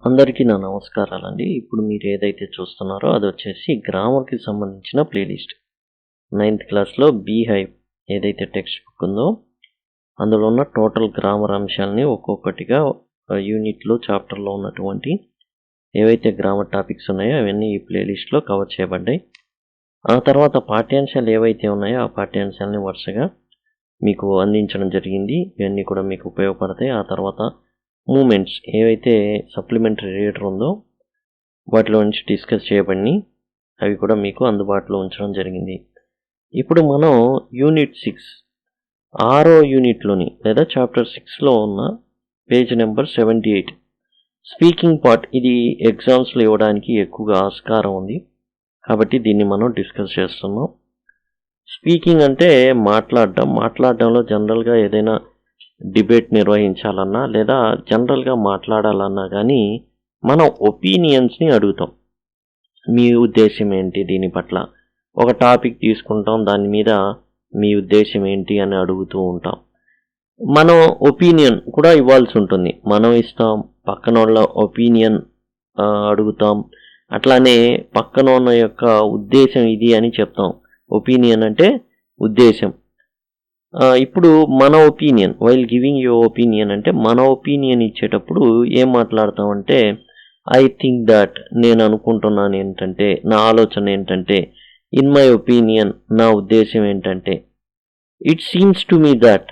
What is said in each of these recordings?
అందరికీ నా నమస్కారాలండి. ఇప్పుడు మీరు ఏదైతే చూస్తున్నారో అది వచ్చేసి గ్రామర్కి సంబంధించిన ప్లేలిస్ట్. 9th క్లాస్లో బీహైవ్ ఏదైతే టెక్స్ట్ బుక్ ఉందో అందులో ఉన్న టోటల్ గ్రామర్ అంశాలని ఒక్కొక్కటిగా యూనిట్లో చాప్టర్లో ఉన్నటువంటి ఏవైతే గ్రామర్ టాపిక్స్ ఉన్నాయో అవన్నీ ఈ ప్లేలిస్ట్లో కవర్ చేయబడ్డాయి. ఆ తర్వాత పాఠ్యాంశాలు ఏవైతే ఉన్నాయో ఆ పాఠ్యాంశాలని వరుసగా మీకు అందించడం జరిగింది. ఇవన్నీ కూడా మీకు ఉపయోగపడతాయి. ఆ తర్వాత మూమెంట్స్ ఏవైతే సప్లిమెంటరీ రీడర్ ఉందో వాటిలో నుంచి డిస్కస్ చేయబడి అవి కూడా మీకు అందుబాటులో ఉంచడం జరిగింది. ఇప్పుడు మనం యూనిట్ 6 6వ యూనిట్లోని లేదా చాప్టర్ 6లో ఉన్న పేజ్ నెంబర్ 78 స్పీకింగ్ పార్ట్. ఇది ఎగ్జామ్స్లో ఇవ్వడానికి ఎక్కువగా ఆస్కారం ఉంది కాబట్టి దీన్ని మనం డిస్కస్ చేస్తున్నాం. స్పీకింగ్ అంటే మాట్లాడడంలో జనరల్గా ఏదైనా డిబేట్ నిర్వహించాలన్నా లేదా జనరల్గా మాట్లాడాలన్నా కానీ మనం ఒపీనియన్స్ని అడుగుతాం. మీ ఉద్దేశం ఏంటి దీని పట్ల? ఒక టాపిక్ తీసుకుంటాం, దాని మీద మీ ఉద్దేశం ఏంటి అని అడుగుతూ ఉంటాం. మనం ఒపీనియన్ కూడా ఇవ్వాల్సి ఉంటుంది. మనం ఇస్తాం, పక్కన వాళ్ళ ఒపీనియన్ అడుగుతాం. అట్లానే పక్కన ఉన్న యొక్క ఉద్దేశం ఇది అని చెప్తాం. ఒపీనియన్ అంటే ఉద్దేశం. ఇప్పుడు మన opinion, while giving your opinion అంటే మన ఒపీనియన్ ఇచ్చేటప్పుడు ఏం మాట్లాడతామంటే ఐ థింక్ దట్, నేను అనుకుంటున్నాను ఏంటంటే, నా ఆలోచన ఏంటంటే, ఇన్ మై ఒపీనియన్ నా ఉద్దేశం ఏంటంటే, it seems to me that.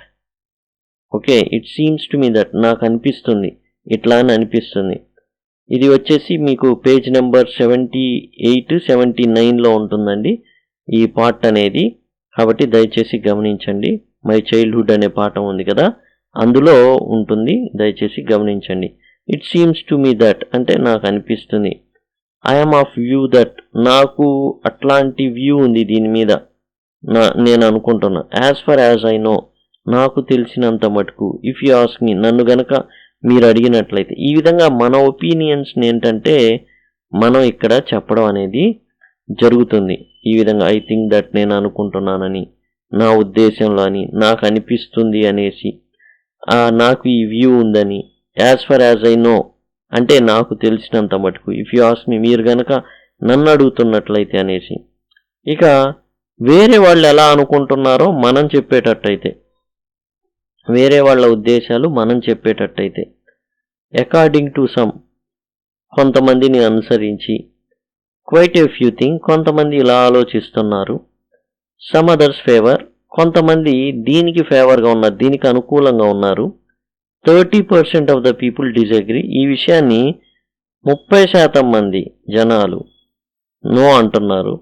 Okay, it seems to me that నాకు అనిపిస్తుంది, ఇట్లా అని అనిపిస్తుంది. ఇది వచ్చేసి మీకు పేజ్ నెంబర్ 78, 79లో ఉంటుందండి ఈ పార్ట్ అనేది. కాబట్టి దయచేసి గమనించండి. మై చైల్డ్హుడ్ అనే పాఠం ఉంది కదా, అందులో ఉంటుంది, దయచేసి గమనించండి. It seems to me that అంటే నాకు అనిపిస్తుంది. ఐఎమ్ ఆఫ్ వ్యూ దట్, నాకు అట్లాంటి వ్యూ ఉంది దీని మీద, నేను అనుకుంటున్నా. As for as I know, నాకు తెలిసినంత మటుకు. ఇఫ్ యూ ఆస్క్ మీ, నన్ను గనక మీరు అడిగినట్లయితే. ఈ విధంగా మన ఒపీనియన్స్ ఏంటంటే మనం ఇక్కడ చెప్పడం అనేది జరుగుతుంది. ఈ విధంగా ఐ థింక్ దట్, నేను అనుకుంటున్నానని, నా ఉద్దేశంలో అని, నాకు అనిపిస్తుంది అనేసి, నాకు ఈ వ్యూ ఉందని. As for as I know అంటే నాకు తెలిసినంత మటుకు. ఇఫ్ యూ ఆస్క్ మీ, మీరు గనక నన్ను అడుగుతున్నట్లయితే అనేసి. ఇక వేరే వాళ్ళు ఎలా అనుకుంటున్నారో మనం చెప్పేటట్టయితే, వేరే వాళ్ళ ఉద్దేశాలు మనం చెప్పేటట్టయితే, అకార్డింగ్ టు సమ్ కొంతమందిని అనుసరించి, క్వైట్ ఏ ఫ్యూ థింగ్ కొంతమంది ఇలా ఆలోచిస్తున్నారు, సమ్ అదర్స్ ఫేవర్ కొంతమంది దీనికి ఫేవర్గా ఉన్నారు, దీనికి అనుకూలంగా ఉన్నారు, 30% ఆఫ్ ద పీపుల్ డిజగ్రీ ఈ విషయాన్ని 30% మంది జనాలు నో అంటున్నారు,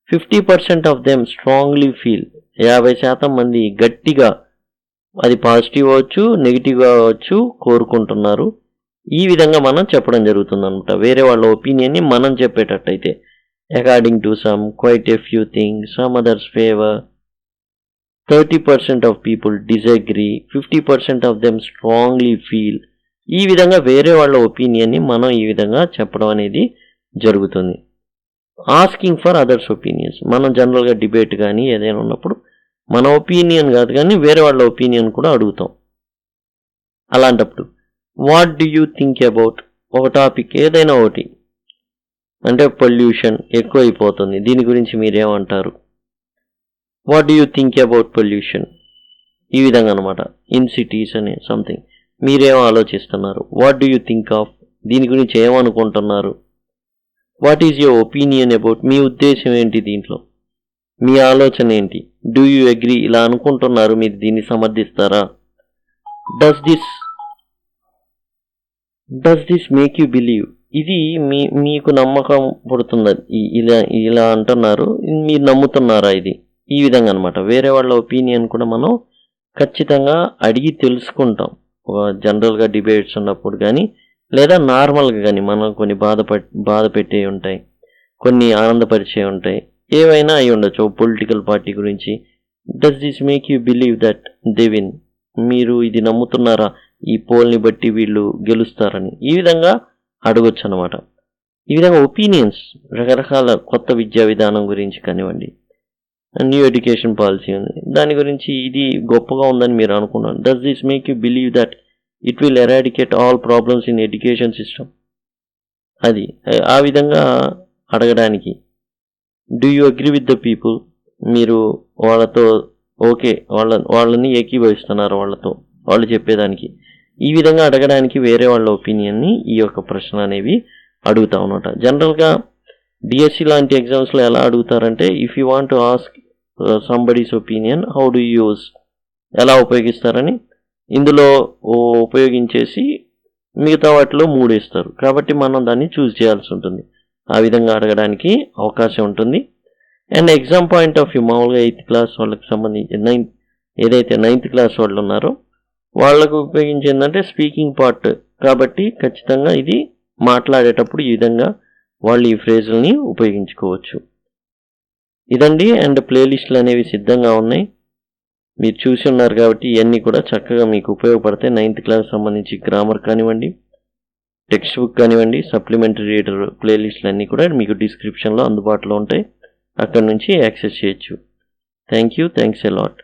50% ఆఫ్ దెమ్ స్ట్రాంగ్లీ ఫీల్ 50% మంది గట్టిగా, అది పాజిటివ్ అవ్వచ్చు నెగిటివ్ అవ్వచ్చు, కోరుకుంటున్నారు. ఈ విధంగా మనం చెప్పడం జరుగుతుంది అనమాట. వేరే వాళ్ళ ఒపీనియన్ని మనం చెప్పేటట్టయితే according to some, quite a few things, some others favour, 30% of people disagree, 50% of them strongly feel. ఈ విధంగా వేరే వాళ్ళ ఒపీనియన్ని మనం ఈ విధంగా చెప్పడం అనేది జరుగుతుంది. ఆస్కింగ్ ఫర్ అదర్స్ ఒపీనియన్స్, మనం జనరల్గా డిబేట్ కానీ ఏదైనా ఉన్నప్పుడు మన ఒపీనియన్ కాదు కానీ వేరే వాళ్ళ ఒపీనియన్ కూడా అడుగుతాం. అలాంటప్పుడు what do you think about, ఒక టాపిక్ ఏదైనా ఒకటి, అంటే పొల్యూషన్ ఎక్కువైపోతుంది, దీని గురించి మీరేమంటారు? What do you think about pollution, ఈ విధంగా అనమాట. ఇన్ సిటీస్ అనే సంథింగ్, మీరేం ఆలోచిస్తున్నారు? What do you think of, దీని గురించి ఏమనుకుంటున్నారు? What is your opinion about, మీ ఉద్దేశం ఏంటి దీంట్లో, మీ ఆలోచన ఏంటి? డూ యూ అగ్రీ, ఇలా అనుకుంటున్నారు, మీరు దీన్ని సమర్థిస్తారా? Does this make you believe, ఇది మీకు నమ్మకం పుడుతుంది, ఇలా అంటున్నారు, మీరు నమ్ముతున్నారా ఇది? ఈ విధంగా అనమాట. వేరే వాళ్ళ ఒపీనియన్ కూడా మనం ఖచ్చితంగా అడిగి తెలుసుకుంటాం. జనరల్గా డిబేట్స్ ఉన్నప్పుడు కానీ లేదా నార్మల్గా కానీ మనం కొన్ని బాధ పెట్టే ఉంటాయి, కొన్ని ఆనందపరిచే ఉంటాయి, ఏవైనా అయి ఉండొచ్చు. పొలిటికల్ పార్టీ గురించి, does this make you believe that they win, మీరు ఇది నమ్ముతున్నారా, ఈ పోల్ని బట్టి వీళ్ళు గెలుస్తారని, ఈ విధంగా అడగొచ్చు అనమాట. ఈ విధంగా ఒపీనియన్స్ రకరకాల కొత్త విద్యా విధానం గురించి కానివ్వండి, న్యూ ఎడ్యుకేషన్ పాలసీ ఉంది, దాని గురించి ఇది గొప్పగా ఉందని మీరు అనుకున్నారు. Does this make you believe that it will eradicate all problems in education system, అది ఆ విధంగా అడగడానికి. Do you agree with the people, మీరు వాళ్ళతో ఓకే, వాళ్ళని ఏకీభవిస్తున్నారు వాళ్ళతో, వాళ్ళు చెప్పేదానికి. ఈ విధంగా అడగడానికి వేరే వాళ్ళ ఒపీనియన్ని ఈ యొక్క ప్రశ్న అనేవి అడుగుతాం అన్నమాట. జనరల్గా డిఎస్సి లాంటి ఎగ్జామ్స్లో ఎలా అడుగుతారంటే, if you want to ask somebody's opinion how do use, ఎలా ఉపయోగిస్తారని ఇందులో ఉపయోగించేసి మిగతా వాటిలో 3 ఇస్తారు. కాబట్టి మనం దాన్ని చూస్ చేయాల్సి ఉంటుంది. ఆ విధంగా అడగడానికి అవకాశం ఉంటుంది. And exam point of view మామూలుగా 8th క్లాస్ వాళ్ళకి సంబంధించి ఏదైతే 9th క్లాస్ వాళ్ళు ఉన్నారో వాళ్ళకు ఉపయోగించేందంటే స్పీకింగ్ పార్ట్. కాబట్టి ఖచ్చితంగా ఇది మాట్లాడేటప్పుడు ఈ విధంగా వాళ్ళు ఈ ఫ్రేజుల్ని ఉపయోగించుకోవచ్చు. ఇదండి. అండ్ ప్లేలిస్టులు అనేవి సిద్ధంగా ఉన్నాయి, మీరు చూసి ఉన్నారు కాబట్టి ఇవన్నీ కూడా చక్కగా మీకు ఉపయోగపడతాయి. 9th క్లాస్ సంబంధించి గ్రామర్ కానివ్వండి, టెక్స్ట్ బుక్ కానివ్వండి, సప్లిమెంటరీ రీడర్ ప్లేలిస్టులు అన్నీ కూడా మీకు డిస్క్రిప్షన్లో అందుబాటులో ఉంటాయి, అక్కడ నుంచి యాక్సెస్ చేయొచ్చు. Thanks a lot.